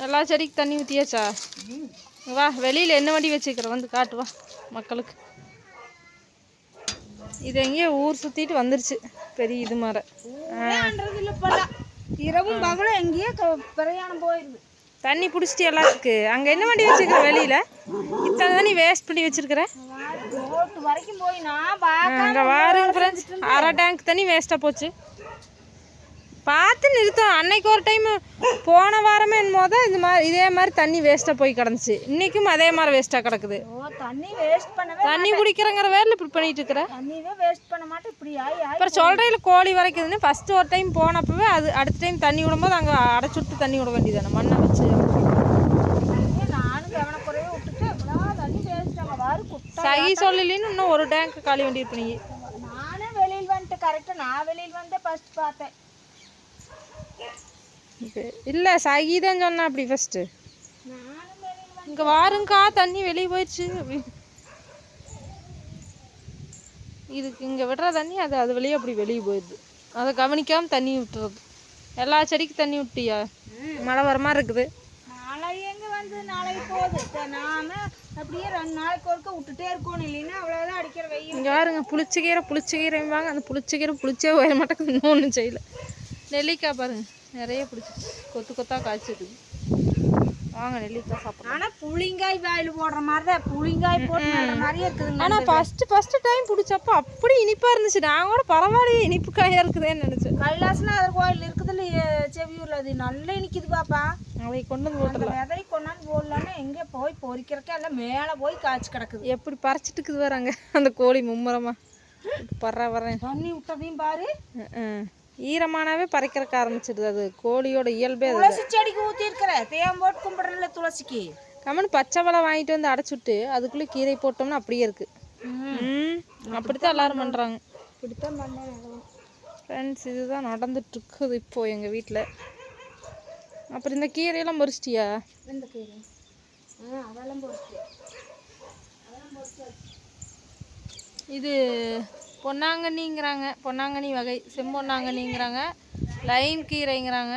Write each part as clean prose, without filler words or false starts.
எல்லா செடிக்கு தண்ணி ஊற்றியாச்சா? வா வெளியில் என்ன வண்டி வச்சுக்கிற வந்து காட்டு வா மக்களுக்கு. இது எங்கேயோ ஊர் சுற்றிட்டு வந்துருச்சு பெரிய இது மாதிரி. இரவும் பகலும் எங்கேயோ பிரயாணம் போயிடுது. தண்ணி பிடிச்சிட்டு எல்லாத்துக்கு. அங்கே என்ன வண்டி வச்சுக்கிற வெளியில்? இத்தனை தண்ணி வேஸ்ட் பண்ணி வச்சுருக்கிற. வரைக்கும் போய் அங்கே வாருங்க ஃப்ரெண்ட்ஸ், அரை டேங்க் தண்ணி வேஸ்ட்டாக போச்சு. பார்த்து நிறுத்தம். அன்னைக்கு ஒரு டைம் போன வாரமே என்னமோ தான் இது மாதிரி இதே மாதிரி தண்ணி வேஸ்ட்டாக போய் கிடந்துச்சு. இன்றைக்கும் அதே மாதிரி வேஸ்ட்டாக கிடக்குது. தண்ணி வேஸ்ட் பண்ணவே தண்ணி குடிக்கிறங்கிற வேரில் இப்படி பண்ணிட்டு இருக்கிற. தண்ணியே வேஸ்ட் பண்ண மாட்டேன் இப்படி அப்புறம் சொல்கிறேன் கோழி வரைக்குதுன்னு. ஃபஸ்ட்டு ஒரு டைம் போனப்பவே அது அடுத்த டைம் தண்ணி விடும்போது அங்கே அடைச்சுட்டு தண்ணி விட வேண்டியதானே மண்ணை வச்சு. நானும் கவனக்குறையே விட்டுட்டு அப்படின்னா தண்ணி வேஸ்ட். அங்கே வாரு சகி சொல்லலின்னு இன்னும் ஒரு டேங்க் காலி வண்டி இருப்பீங்க. நானே வெளியில் வந்துட்டு கரெக்டாக நான் வெளியில் வந்து ஃபஸ்ட் பார்த்தேன். இல்லை சகிதான் சொன்னேன் அப்படி ஃபஸ்ட்டு. இங்கே வாருங்கக்கா தண்ணி வெளியே போயிடுச்சு அப்படி. இதுக்கு இங்கே விடுற தண்ணி அது அது வெளியே அப்படி வெளியே போயிடுது. அதை கவனிக்காமல் தண்ணி விட்டுறது. எல்லா செடிக்கும் தண்ணி விட்டியா? மழை வர மாதிரி இருக்குது. நாளை எங்கே வந்து நாளைக்கு போகுது. நான் அப்படியே 2 நாளைக்கு ஒருக்க விட்டுட்டே இருக்கணும். இல்லைன்னா அவ்வளோதான் அடிக்கிற வெயில். இங்கே பாருங்க புளிச்சக்கீரைவாங்க. அந்த புளிச்சக்கீரை புளிச்சே வர மாட்டேங்குது. இன்னொன்றும் செய்யலை. நெல்லிக்காய் பாருங்க நிறைய பிடிச்சி கொத்து கொத்தாக காய்ச்சிருக்கு. வாங்க நெல்லிக்காய் சாப்பிட்றோம். ஆனால் புளிங்காய் வாயில் போடுற மாதிரி தான் புளிங்காய் போடுற மாதிரியே இருக்குது. ஆனால் ஃபஸ்ட்டு டைம் பிடிச்சப்போ அப்படி இனிப்பாக இருந்துச்சு. நான் கூட பரவாயில்லையே இனிப்பு காயாக இருக்குதுன்னு நினச்சேன். கைலாசநாதர் கோயில் இருக்குதுல்ல செவியூரில், அது நல்லா இனிக்குது பாப்பா. அதை கொண்டு வந்து போட்டுடலாம். விதை கொண்டாந்து போடலான்னு எங்கே போய் பொறிக்கிறக்கே எல்லாம் மேலே போய் காய்ச்சி கிடக்குது. எப்படி பறிச்சிட்டு இருக்குது வராங்க அந்த கோழி மும்முரமாக வரேன். தண்ணி விட்டதையும் பாரு. ஈரமானாவே பறிக்கிறக்க ஆரம்பிச்சிடுது. அது கோழியோட இயல்பே. துளசி செடிக்கு ஊற்றி இருக்கிற தேம் போட்டு கும்பிட்றல துளசிக்கு. கம்மன் பச்சை பழம் வாங்கிட்டு வந்து அடைச்சுட்டு அதுக்குள்ளே கீரை போட்டோம்னா அப்படியே இருக்குது. அப்படித்தான் எல்லாரும் பண்ணுறாங்க. இப்படித்தான் பண்ண ஃப்ரெண்ட்ஸ் இதுதான் நடந்துட்டுருக்குது இப்போது எங்கள் வீட்டில். அப்புறம் இந்த கீரையெல்லாம் பறிச்சிட்டியா? இந்த கீரை அதெல்லாம் பொறிச்சு. இது பொன்னாங்கண்ணிங்கிறாங்க. பொன்னாங்கண்ணி வகை. செம்பொன்னாங்கண்ணிங்கிறாங்க. லைன் கீரைங்கிறாங்க.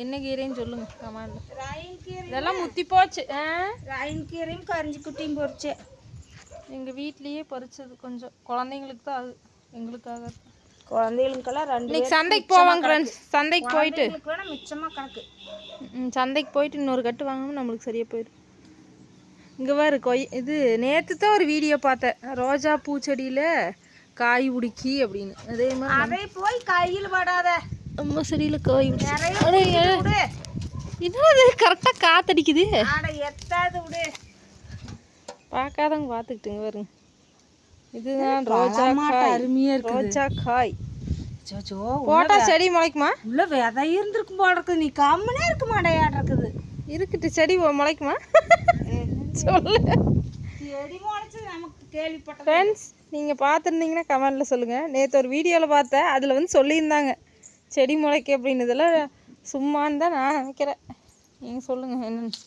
என்ன கீரைன்னு சொல்லுங்கள் கமாண்டில். ரயின் கீரை இதெல்லாம் முத்தி போச்சு. ரயின் கீரையும் கரிஞ்சி குட்டியும் பொறிச்சு. எங்கள் வீட்லேயே பறிச்சது கொஞ்சம். குழந்தைங்களுக்கு தான் அது, எங்களுக்காக. குழந்தைகளுக்கெல்லாம் 2 இன்னைக்கு சந்தைக்கு போவாங்க ஃப்ரெண்ட்ஸ். சந்தைக்கு போயிட்டு மிச்சமாக கணக்கு. சந்தைக்கு போயிட்டு இன்னொரு கட்டு வாங்கணும் நம்மளுக்கு சரியாக போயிடும். இங்கே பாரு இது நேற்று தான் ஒரு வீடியோ பார்த்தேன். ரோஜா பூச்செடியில் காய் உடுக்கி அப்படின்னு. அதே மாதிரி அதை போய் கையில் படாத அம்மா செடியில் காய் என்னது கரெக்டாக காத்தடிக்குது. எத்தாது விடு. பார்க்காதவங்க பார்த்துக்கிட்டுங்க வருங்க. இதுதான் ரோஜா காய். அருமையாக இருக்கு. ரோஜா காய் போட்டா செடி முளைக்குமா? உள்ள விதை இருந்திருக்கும் போல இருக்குது. நீ கம்முனே இருக்க மாட்டேயாட் இருக்குது. இருக்குட்டு செடி முளைக்குமா சொல்லு. செடி முளைச்சு நமக்கு கேள்விப்பட்ட ஃப்ரெண்ட்ஸ் நீங்கள் பார்த்துருந்தீங்கன்னா கமெண்டில் சொல்லுங்கள். நேற்று ஒரு வீடியோவில் பார்த்தேன். அதில் வந்து சொல்லியிருந்தாங்க செடி முளைக்கு அப்படின்னு. இதெல்லாம் சும்மான்னு தான் நான் நினைக்கிறேன். நீங்கள் சொல்லுங்கள் என்னென்னு.